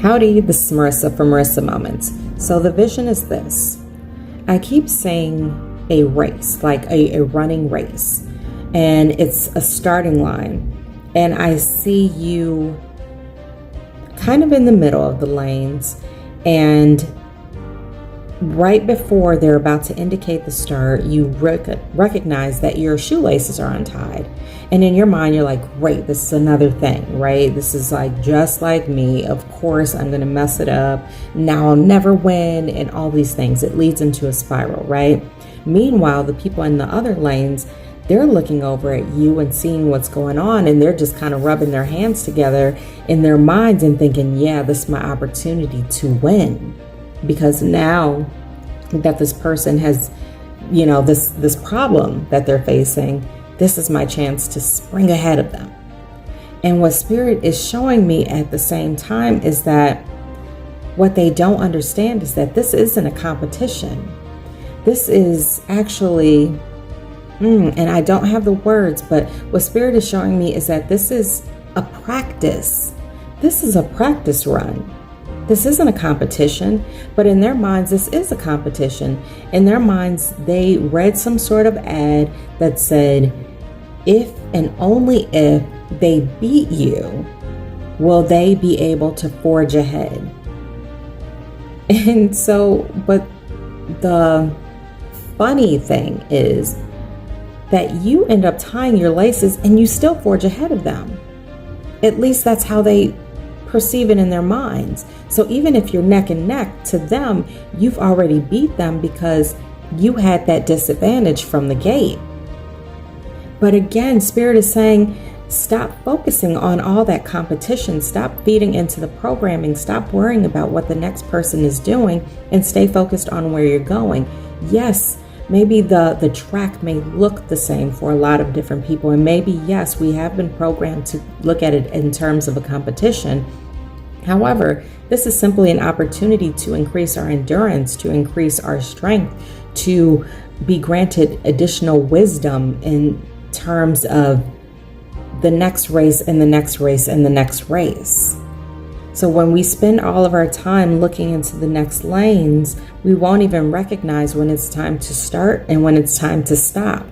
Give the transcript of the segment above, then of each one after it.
Howdy, this is Marissa from Marissa Moments. So the vision is this. I keep saying a race, like a running race, and it's a starting line. And I see you kind of in the middle of the lanes, and right before they're about to indicate the start, you recognize that your shoelaces are untied. And in your mind, you're like, great, this is another thing, right? This is like just like me. Of course, I'm going to mess it up. Now I'll never win, and all these things. It leads into a spiral, right? Meanwhile, the people in the other lanes, they're looking over at you and seeing what's going on, and they're just kind of rubbing their hands together in their minds and thinking, yeah, this is my opportunity to win. Because now that this person has, this problem that they're facing, this is my chance to spring ahead of them. And what Spirit is showing me at the same time is that what they don't understand is that this isn't a competition. This is actually, and I don't have the words, but what Spirit is showing me is that this is a practice. This is a practice run. This isn't a competition, but in their minds, this is a competition. In their minds, they read some sort of ad that said, if and only if they beat you, will they be able to forge ahead. And so, but the funny thing is that you end up tying your laces and you still forge ahead of them. At least that's how they perceive it in their minds. So even if you're neck and neck, to them, you've already beat them because you had that disadvantage from the gate. But again, Spirit is saying, stop focusing on all that competition. Stop feeding into the programming. Stop worrying about what the next person is doing and stay focused on where you're going. Yes, maybe the track may look the same for a lot of different people. And maybe, yes, we have been programmed to look at it in terms of a competition. However, this is simply an opportunity to increase our endurance, to increase our strength, to be granted additional wisdom in terms of the next race and the next race and the next race. So when we spend all of our time looking into the next lanes, we won't even recognize when it's time to start and when it's time to stop.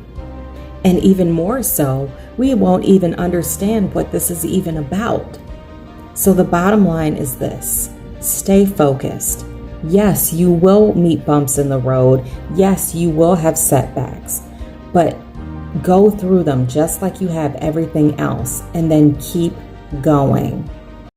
And even more so, we won't even understand what this is even about. So the bottom line is this: stay focused. Yes, you will meet bumps in the road. Yes, you will have setbacks, but go through them just like you have everything else, and then keep going.